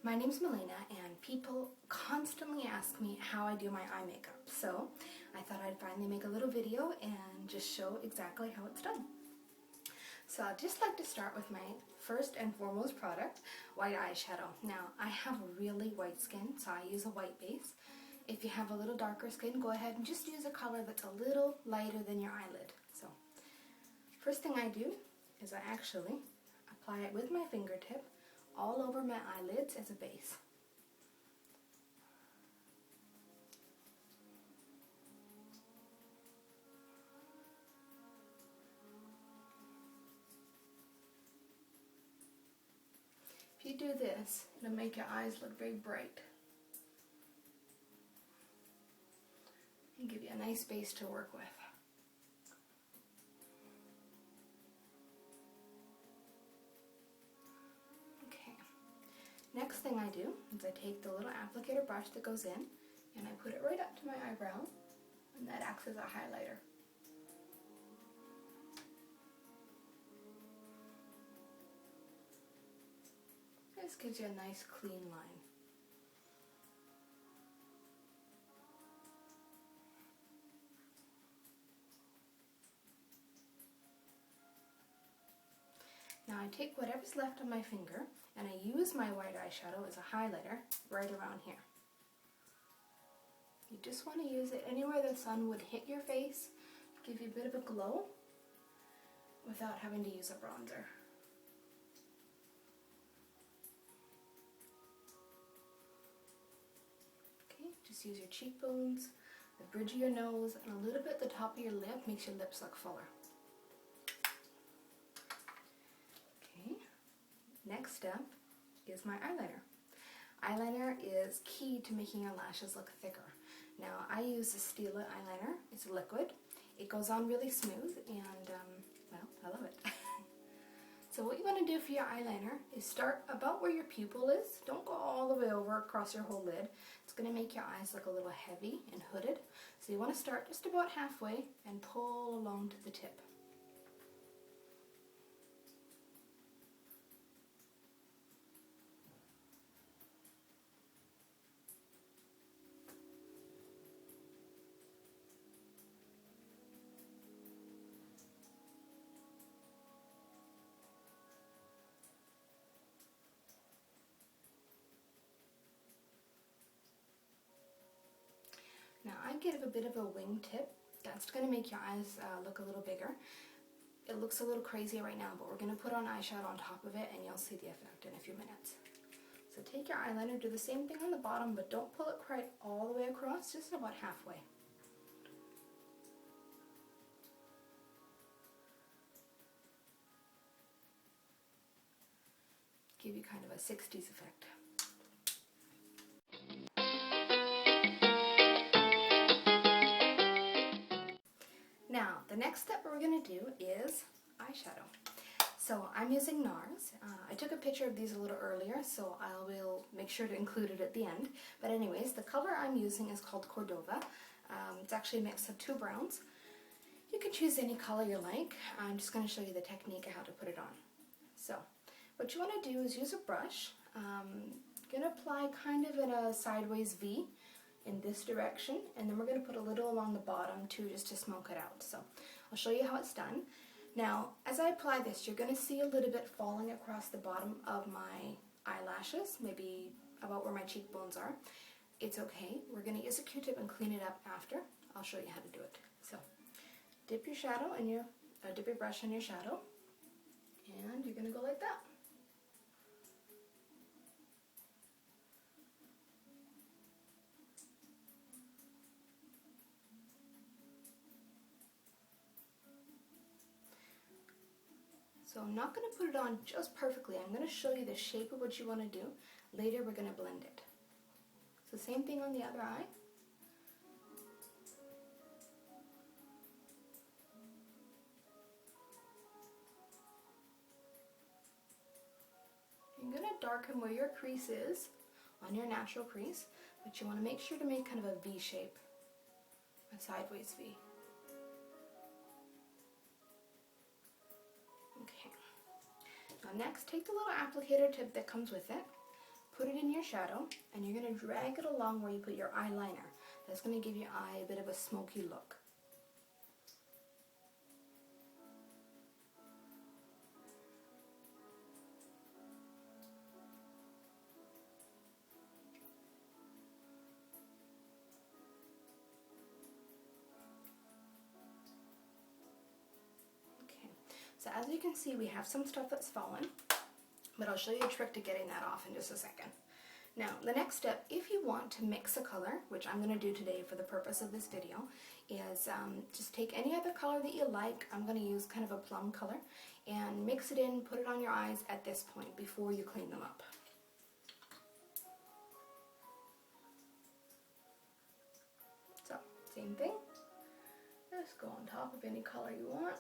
My name's Melana, and people constantly ask me how I do my eye makeup, so I thought I'd finally make a little video and just show exactly how it's done. So I'd just like to start with my first and foremost product, white eyeshadow. Now, I have really white skin, so I use a white base. If you have a little darker skin, go ahead and just use a color that's a little lighter than your eyelid. So, first thing I do is I actually apply it with my fingertip all over my eyelids as a base. If you do this, it'll make your eyes look very bright and give you a nice base to work with. Okay, next thing I do is I take the little applicator brush that goes in and I put it right up to my eyebrow, and that acts as a highlighter. This gives you a nice clean line. Now I take whatever's left on my finger and I use my white eyeshadow as a highlighter right around here. You just want to use it anywhere the sun would hit your face, give you a bit of a glow without having to use a bronzer. Okay, just use your cheekbones, the bridge of your nose, and a little bit at the top of your lip makes your lips look fuller. Okay, next step is my eyeliner. Eyeliner is key to making your lashes look thicker. Now, I use the Stila eyeliner. It's liquid. It goes on really smooth, and well, I love it. So what you want to do for your eyeliner is start about where your pupil is. Don't go all the way over across your whole lid. It's going to make your eyes look a little heavy and hooded. So you want to start just about halfway and pull along to the tip. Now I give a bit of a wing tip. That's going to make your eyes look a little bigger. It looks a little crazy right now, but we're going to put on eyeshadow on top of it and you'll see the effect in a few minutes. So take your eyeliner, do the same thing on the bottom, but don't pull it quite all the way across, just about halfway. Give you kind of a 60s effect. Now, the next step we're going to do is eyeshadow. So I'm using NARS. I took a picture of these a little earlier, so I will make sure to include it at the end. But anyways, the color I'm using is called Cordova. It's actually a mix of two browns. You can choose any color you like. I'm just going to show you the technique of how to put it on. So, what you want to do is use a brush. I'm going to apply kind of in a sideways V in this direction, and then we're going to put a little along the bottom too, just to smoke it out. So I'll show you how it's done. Now, as I apply this, you're going to see a little bit falling across the bottom of my eyelashes, maybe about where my cheekbones are. It's okay. We're going to use a Q-tip and clean it up after. I'll show you how to do it. So dip your shadow in your, dip your brush in your shadow, and you're going to go like that. So I'm not going to put it on just perfectly. I'm going to show you the shape of what you want to do. Later we're going to blend it. So same thing on the other eye. You're going to darken where your crease is on your natural crease, but you want to make sure to make kind of a V shape, a sideways V. Okay. Now next, take the little applicator tip that comes with it, put it in your shadow, and you're going to drag it along where you put your eyeliner. That's going to give your eye a bit of a smoky look. So as you can see, we have some stuff that's fallen, but I'll show you a trick to getting that off in just a second. Now, the next step, if you want to mix a color, which I'm going to do today for the purpose of this video, is just take any other color that you like. I'm going to use kind of a plum color, and mix it in, put it on your eyes at this point before you clean them up. So, same thing. Just go on top of any color you want.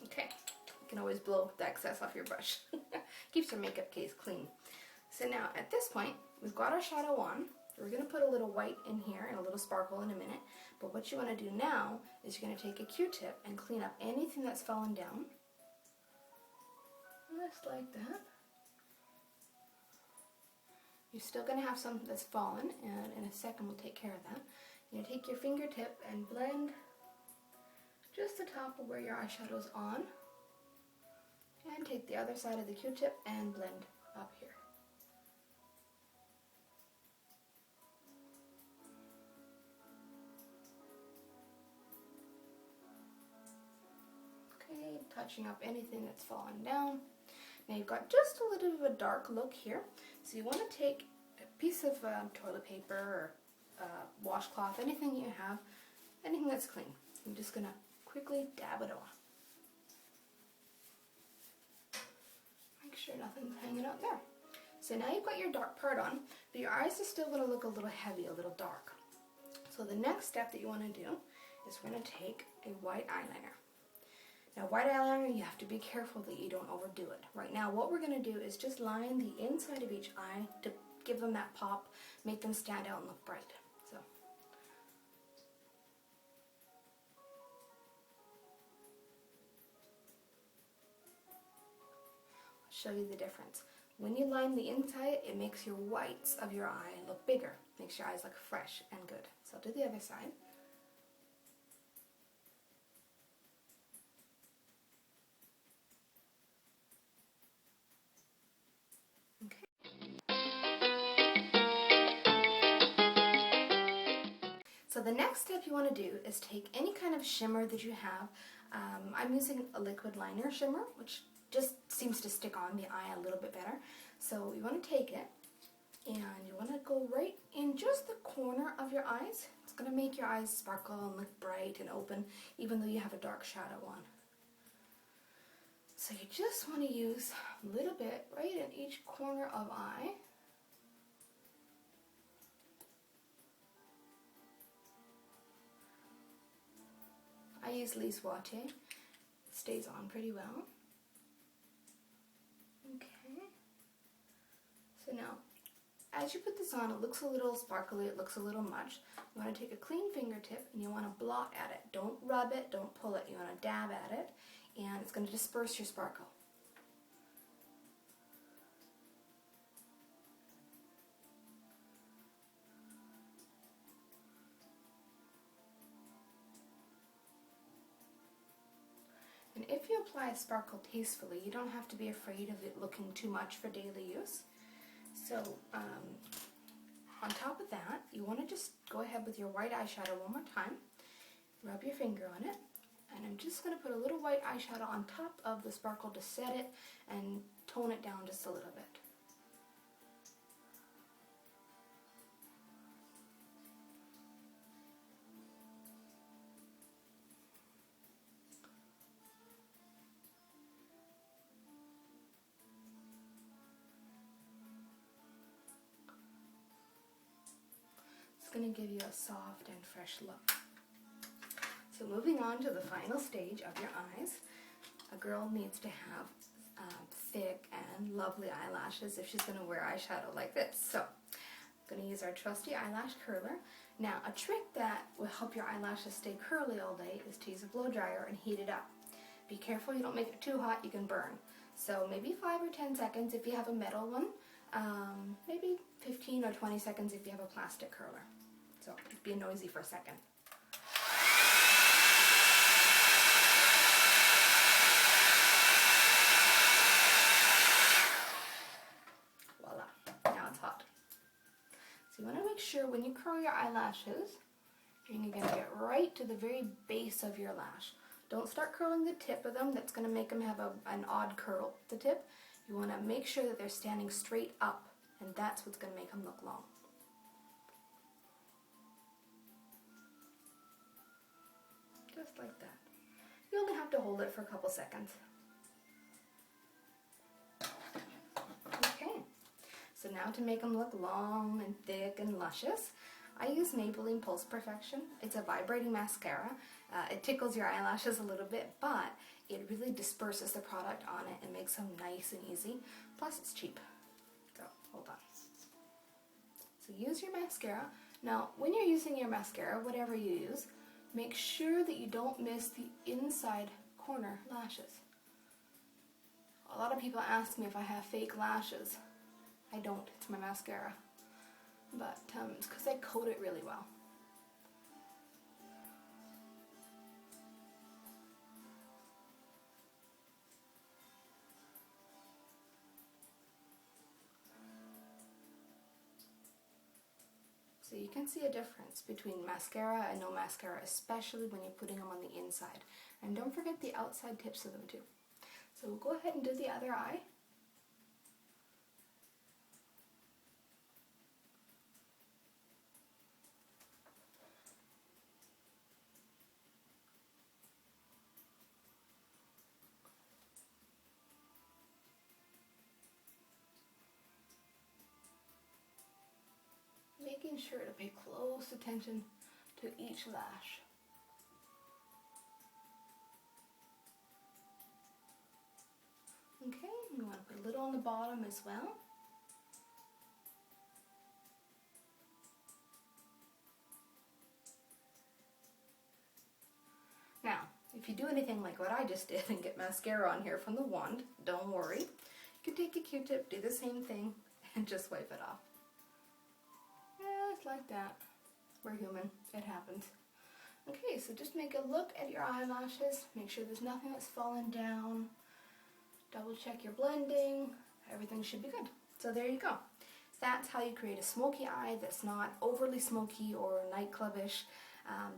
Okay, you can always blow the excess off your brush. Keeps your makeup case clean. So now at this point, we've got our shadow on. We're going to put a little white in here and a little sparkle in a minute. But what you want to do now is you're going to take a Q-tip and clean up anything that's fallen down. Just like that. You're still going to have some that's fallen, and in a second we'll take care of that. You're going to take your fingertip and blend just the top of where your eyeshadow's on, and take the other side of the Q-tip and blend up here. Okay, touching up anything that's fallen down. Now you've got just a little bit of a dark look here, so you want to take a piece of toilet paper or washcloth, anything you have, anything that's clean. I'm just going to quickly dab it on. Make sure nothing's hanging out there. So now you've got your dark part on, but your eyes are still going to look a little heavy, a little dark. So the next step that you want to do is we're going to take a white eyeliner. Now white eyeliner, you have to be careful that you don't overdo it. Right now what we're going to do is just line the inside of each eye to give them that pop, make them stand out and look bright. So. Show you the difference. When you line the inside, it makes your whites of your eye look bigger, makes your eyes look fresh and good. So I'll do the other side. Okay. So the next step you want to do is take any kind of shimmer that you have. I'm using a liquid liner shimmer, which just seems to stick on the eye a little bit better. So you want to take it and you want to go right in just the corner of your eyes. It's going to make your eyes sparkle and look bright and open even though you have a dark shadow on. So you just want to use a little bit right in each corner of eye. I use Lise Watier. It stays on pretty well. Okay, so now as you put this on, it looks a little sparkly, it looks a little much. You want to take a clean fingertip and you want to blot at it. Don't rub it, don't pull it. You want to dab at it, and it's going to disperse your sparkle. And if you apply a sparkle tastefully, you don't have to be afraid of it looking too much for daily use. So on top of that, you want to just go ahead with your white eyeshadow one more time, rub your finger on it, and I'm just going to put a little white eyeshadow on top of the sparkle to set it and tone it down just a little bit. Going to give you a soft and fresh look. So moving on to the final stage of your eyes, a girl needs to have thick and lovely eyelashes if she's going to wear eyeshadow like this. So I'm Going to use our trusty eyelash curler. Now, a trick that will help your eyelashes stay curly all day is to use a blow dryer and heat it up. Be careful you don't make it too hot, you can burn. So maybe 5 or 10 seconds if you have a metal one, maybe 15 or 20 seconds if you have a plastic curler. So it'd be noisy for a second. Voila, now it's hot. So you want to make sure when you curl your eyelashes, you're going to get right to the very base of your lash. Don't start curling the tip of them. That's going to make them have an odd curl at the tip. You want to make sure that they're standing straight up, and that's what's going to make them look long. Just like that. You only have to hold it for a couple seconds. Okay, so now to make them look long and thick and luscious, I use Maybelline Pulse Perfection. It's a vibrating mascara. It tickles your eyelashes a little bit, but it really disperses the product on it and makes them nice and easy. Plus it's cheap. So, hold on. So use your mascara. Now, when you're using your mascara, whatever you use, make sure that you don't miss the inside corner lashes. A lot of people ask me if I have fake lashes. I don't. It's my mascara. But it's because I coat it really well. So you can see a difference between mascara and no mascara, especially when you're putting them on the inside. And don't forget the outside tips of them too. So we'll go ahead and do the other eye. Making sure to pay close attention to each lash. Okay, we want to put a little on the bottom as well. Now, if you do anything like what I just did and get mascara on here from the wand, don't worry. You can take a Q-tip, do the same thing, and just wipe it off. Just like that. We're human. It happens. Okay, so just make a look at your eyelashes. Make sure there's nothing that's fallen down. Double check your blending. Everything should be good. So there you go. That's how you create a smoky eye that's not overly smoky or nightclubish,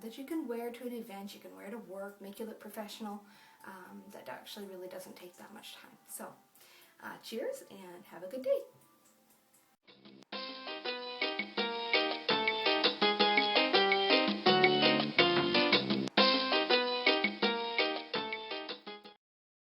that you can wear to an event, you can wear to work, make you look professional, that actually really doesn't take that much time. So cheers and have a good day.